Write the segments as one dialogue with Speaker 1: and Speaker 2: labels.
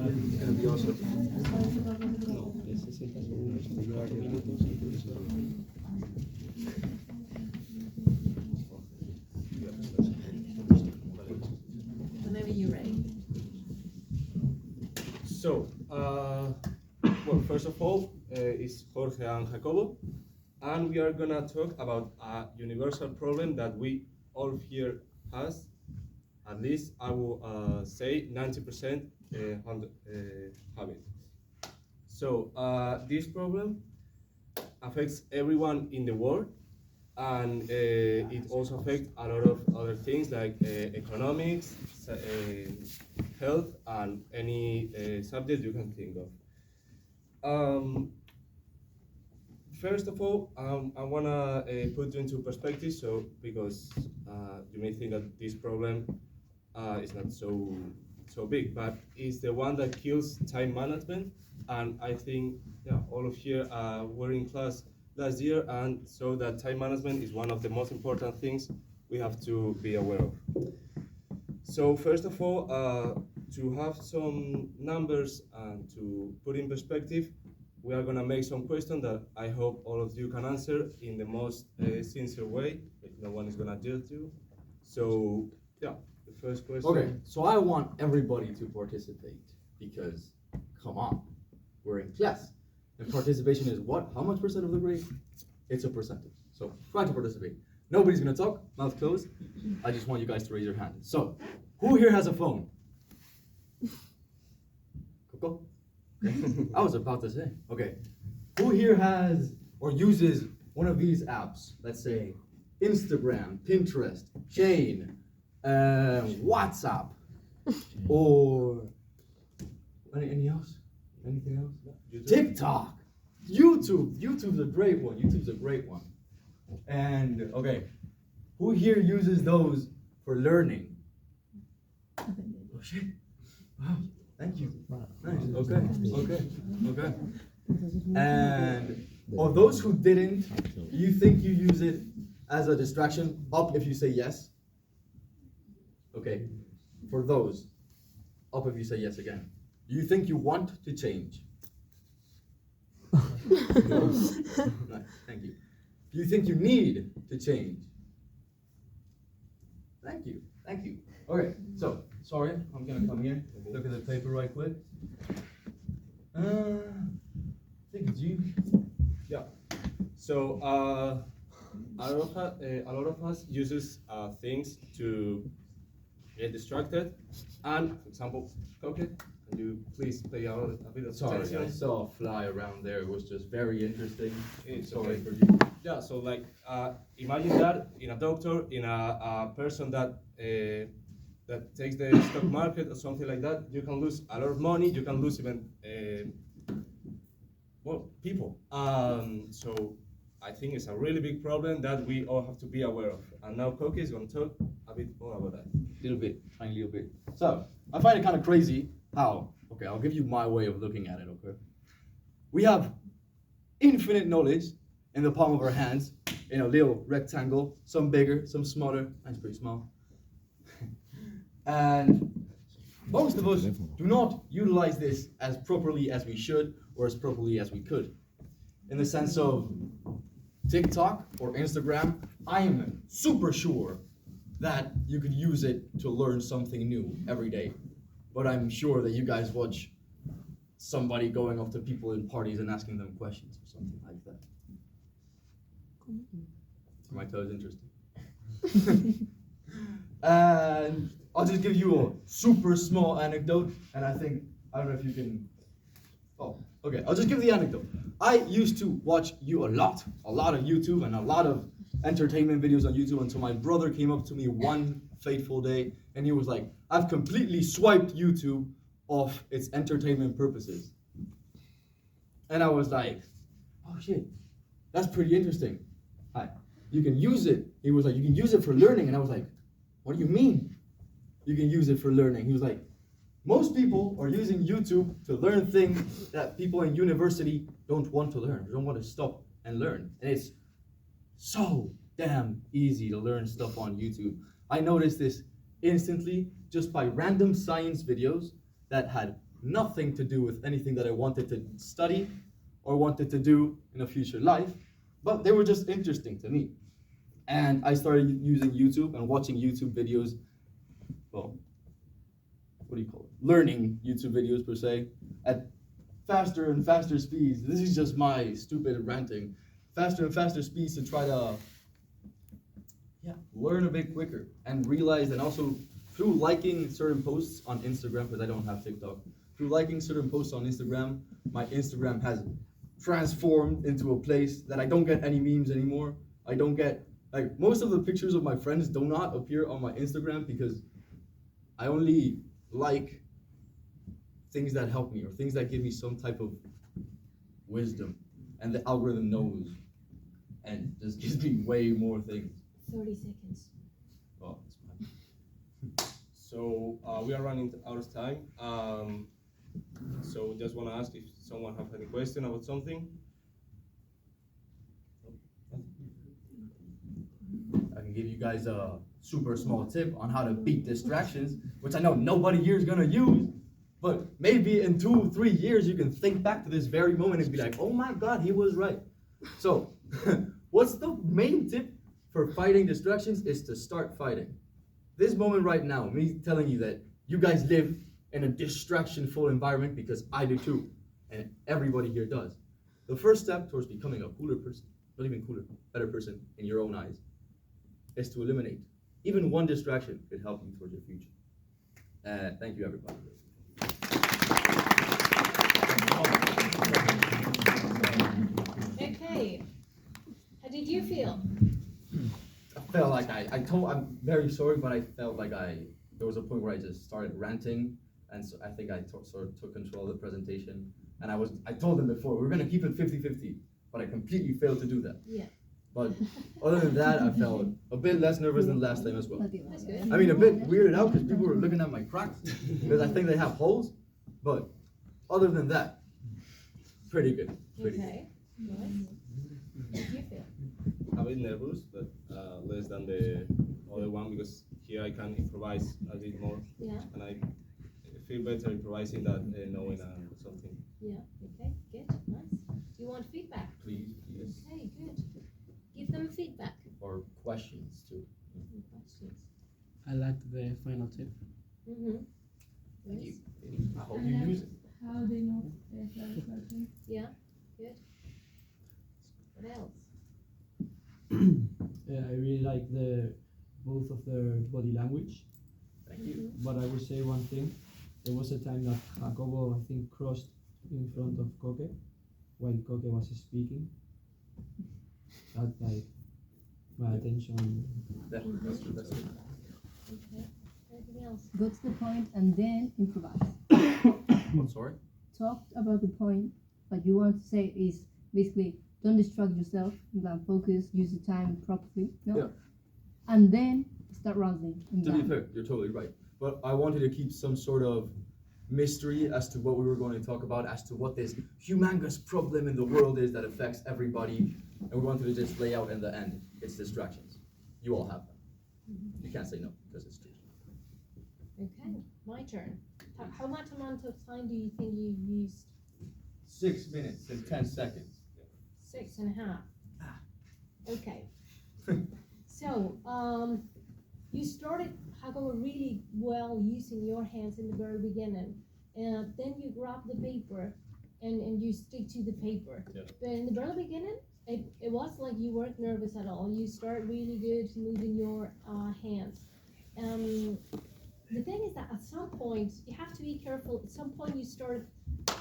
Speaker 1: It's gonna be awesome.
Speaker 2: No, es 60 segundos, 4 minutos y tú dices.
Speaker 3: Whenever you're ready.
Speaker 4: So, well, first of all, it's Jorge and Jacobo, and we are gonna talk about a universal problem that we all here has. At least I will say 90% have it. So this problem affects everyone in the world, and it also affects a lot of other things like economics, health, and any subject you can think of. First of all, I wanna put you into perspective, so because you may think that this problem is not so big, but it's the one that kills time management. And I think all of here were in class last year and saw that time management is one of the most important things we have to be aware of. So first of all, to have some numbers and to put in perspective, we are gonna make some questions that I hope all of you can answer in the most sincere way. No one is gonna judge you. So the first question.
Speaker 1: Okay, so I want everybody to participate because, come on, we're in class. And participation is what? How much percent of the grade? It's a percentage. So try to participate. Nobody's gonna talk, mouth closed. I just want you guys to raise your hand. So, who here has a phone? Coco? I was about to say. Okay. Who here has or uses one of these apps? Let's say Instagram, Pinterest, Chain, WhatsApp, or anything else? Anything else?
Speaker 4: YouTube.
Speaker 1: TikTok, YouTube. YouTube's a great one. YouTube's a great one. And okay, who here uses those for learning? Oh shit! Wow, thank you. Nice. Okay. And of those who didn't, do you think you use it as a distraction? Up if you say yes. Okay. For those, up if you say yes again. Do you think you want to change? Nice, thank you. Do you think you need to change? Thank you. Okay, so, sorry, I'm gonna come here, look at the paper right quick. I think it's you.
Speaker 4: Yeah. So a lot of us uses things to get distracted. And for example, okay, can you please play out a bit of
Speaker 1: Sorry,
Speaker 4: attention?
Speaker 1: I saw a fly around there. It was just very interesting.
Speaker 4: It's
Speaker 1: Sorry
Speaker 4: okay.
Speaker 1: for you.
Speaker 4: Yeah. So like, imagine that in a doctor, in a person that takes the stock market or something like that, you can lose a lot of money. You can lose even people. So I think it's a really big problem that we all have to be aware of. And now Koki is going to talk a bit more about that.
Speaker 1: Little bit, tiny little bit. So, I find it kind of crazy how, okay, I'll give you my way of looking at it, okay? We have infinite knowledge in the palm of our hands, in a little rectangle, some bigger, some smaller, mine's pretty small. And most of us do not utilize this as properly as we should or as properly as we could. In the sense of TikTok or Instagram, I am super sure that you could use it to learn something new every day. But I'm sure that you guys watch somebody going up to people in parties and asking them questions or something like that. My toe is interesting. And I'll just give you a super small anecdote, and I don't know if you can. Oh, okay. I'll just give the anecdote. I used to watch a lot of YouTube and a lot of entertainment videos on YouTube until my brother came up to me one fateful day and he was like, "I've completely swiped YouTube off its entertainment purposes." And I was like, "Oh shit, that's pretty interesting. Hi, you can use it." He was like, "You can use it for learning," and I was like, "What do you mean you can use it for learning?" He was like, "Most people are using YouTube to learn things that people in university don't want to learn. They don't want to stop and learn. And it's so damn easy to learn stuff on YouTube." I noticed this instantly just by random science videos that had nothing to do with anything that I wanted to study or wanted to do in a future life, but they were just interesting to me. And I started using YouTube and watching YouTube videos, well, what do you call it? Learning YouTube videos per se, at faster and faster speeds. This is just my stupid ranting. Faster and faster speeds to try to learn a bit quicker and realize, and also through liking certain posts on Instagram, because I don't have TikTok, through liking certain posts on Instagram, my Instagram has transformed into a place that I don't get any memes anymore. I don't get, like, most of the pictures of my friends do not appear on my Instagram because I only like things that help me or things that give me some type of wisdom, and the algorithm knows and just gives me way more things.
Speaker 3: 30 seconds.
Speaker 1: Oh, it's fine.
Speaker 4: So we are running out of time. So just want to ask if someone have any question about something.
Speaker 1: I can give you guys a super small tip on how to beat distractions, which I know nobody here is gonna use, but maybe in 2-3 years you can think back to this very moment and be like, oh my God, he was right. So, what's the main tip for fighting distractions is to start fighting. This moment right now, me telling you that you guys live in a distraction-full environment because I do too, and everybody here does. The first step towards becoming a cooler person, not even cooler, better person in your own eyes, is to eliminate. Even one distraction could help you towards your future. Thank you, everybody.
Speaker 3: Okay. How did you feel?
Speaker 1: I felt like I'm very sorry, but I felt like there was a point where I just started ranting, and so I think I sort of took control of the presentation, and I told them before, we were gonna keep it 50-50, but I completely failed to do that.
Speaker 3: Yeah.
Speaker 1: But other than that, I felt a bit less nervous than last time as well.
Speaker 3: That's good.
Speaker 1: I mean, a bit weirded out because people were looking at my cracks, because I think they have holes, but other than that, pretty good. Pretty
Speaker 3: Okay. Nice. How did you feel?
Speaker 4: A bit nervous, but less than the other one because here I can improvise a bit more,
Speaker 3: Yeah.
Speaker 4: and I feel better improvising than knowing something.
Speaker 3: Yeah. Okay. Good. Nice. Do you want feedback?
Speaker 1: Please, yes.
Speaker 3: Okay. Good. Give them feedback.
Speaker 1: Or questions too.
Speaker 3: Any questions?
Speaker 2: I liked the final tip.
Speaker 3: Mm-hmm.
Speaker 1: Thank you.
Speaker 3: Nice.
Speaker 1: I hope you use it.
Speaker 5: How they know if they're starting.
Speaker 3: Yeah. Good. What else?
Speaker 2: Yeah, I really like both of their body language.
Speaker 1: Thank you.
Speaker 2: But I would say one thing. There was a time that Jacobo, I think, crossed in front of Coque while Coque was speaking. That like my attention.
Speaker 1: That's true. That's true.
Speaker 3: Okay. Anything else?
Speaker 5: Go to the point and then improvise.
Speaker 1: I'm sorry.
Speaker 5: Talk about the point, but you want to say is basically don't distract yourself, focus, use the time properly. No?
Speaker 1: Yeah.
Speaker 5: And then start ranting.
Speaker 1: To be fair, you're totally right. But I wanted to keep some sort of mystery as to what we were going to talk about, as to what this humongous problem in the world is that affects everybody. And we wanted to just lay out in the end, it's distractions. You all have them. You can't say no, because it's true.
Speaker 3: Okay. My turn. How much amount of time do you think you used?
Speaker 1: 6 minutes and 10 seconds.
Speaker 3: 6.5. Okay. So, you started, Jacobo, really well using your hands in the very beginning. And then you grab the paper and you stick to the paper.
Speaker 1: Yeah.
Speaker 3: But in the very beginning, it was like you weren't nervous at all. You start really good moving your hands. The thing is that at some point, you have to be careful. At some point, you start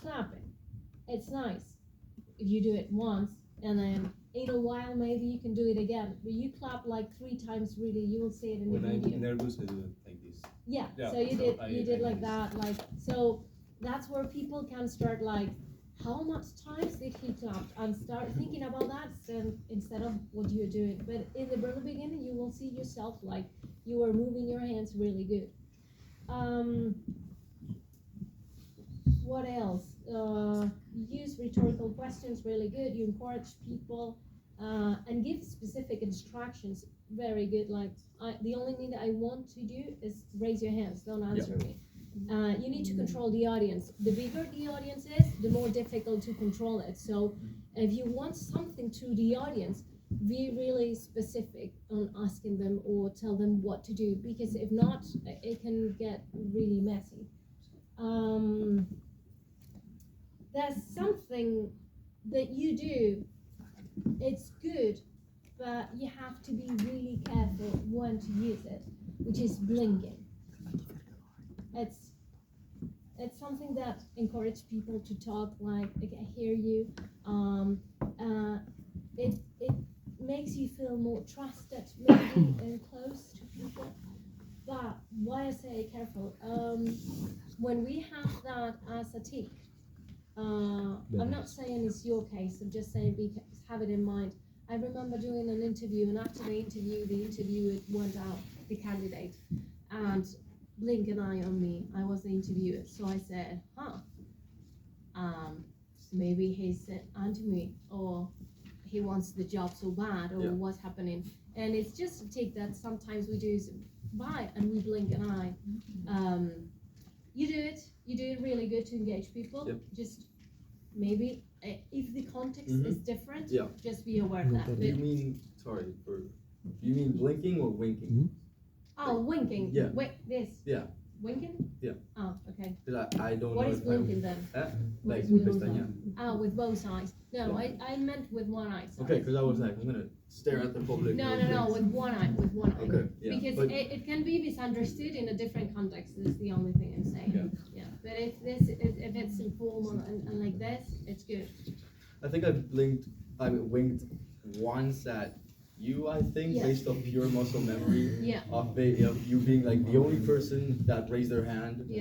Speaker 3: clapping. It's nice if you do it once, and then in a while, maybe you can do it again. But you clap like 3 times, really, you will see it in the
Speaker 4: When I'm
Speaker 3: video.
Speaker 4: nervous, I do it like this.
Speaker 3: Yeah,
Speaker 4: Yeah,
Speaker 3: so you
Speaker 4: so
Speaker 3: did
Speaker 4: I
Speaker 3: like
Speaker 4: do this.
Speaker 3: that, like, so that's where people can start like, how much times did he clap, and start thinking about that instead of what you're doing. But in the very beginning, you will see yourself like you are moving your hands really good. What else? You use rhetorical questions really good. You encourage people and give specific instructions. Very good. Like, the only thing that I want to do is raise your hands. Don't answer me. You need to control the audience. The bigger the audience is, the more difficult to control it. So if you want something to the audience, be really specific on asking them or tell them what to do, because if not, it can get really messy. There's something that you do, it's good, but you have to be really careful when to use it, which is blinking. It's something that encourages people to talk like, I hear you. It makes you feel more trusted, maybe, and close to people. But why I say careful? When we have that as a tick, I'm not saying it's your case. I'm just saying have it in mind. I remember doing an interview, and after the interviewer went out, the candidate, and blink an eye on me. I was the interviewer, so I said, maybe he's onto me, or he wants the job so bad, or what's happening. And it's just a tick that sometimes we do is bye, and we blink an eye. You do it really good to engage people.
Speaker 1: Yep.
Speaker 3: Just maybe if the context is different, just be aware of
Speaker 2: No
Speaker 3: that.
Speaker 2: problem.
Speaker 1: Do you mean, do you mean blinking or winking?
Speaker 3: Oh, winking.
Speaker 1: Yeah.
Speaker 3: Wait, this.
Speaker 1: Yeah.
Speaker 3: Winking?
Speaker 1: Yeah.
Speaker 3: Oh, okay.
Speaker 1: Because I don't
Speaker 3: What
Speaker 1: know
Speaker 3: is
Speaker 1: if
Speaker 3: blinking then?
Speaker 1: like
Speaker 3: is blinking?
Speaker 1: pestañear.
Speaker 3: Oh, with both eyes. No,
Speaker 1: Yeah.
Speaker 3: I meant with one eye. Sorry.
Speaker 1: Okay, because I was like, I'm gonna stare at the public.
Speaker 3: No,
Speaker 1: real
Speaker 3: no,
Speaker 1: quick.
Speaker 3: with one eye. With one eye.
Speaker 1: Okay, yeah.
Speaker 3: Because
Speaker 1: but,
Speaker 3: it can be misunderstood in a different context. That's the only thing I'm saying.
Speaker 1: Yeah.
Speaker 3: But if it's informal and like this, it's good.
Speaker 1: I think I winked once at you, I think,
Speaker 3: Yeah.
Speaker 1: based off pure muscle memory
Speaker 3: Yeah.
Speaker 1: of you being like the only person that raised their hand.
Speaker 3: Yeah.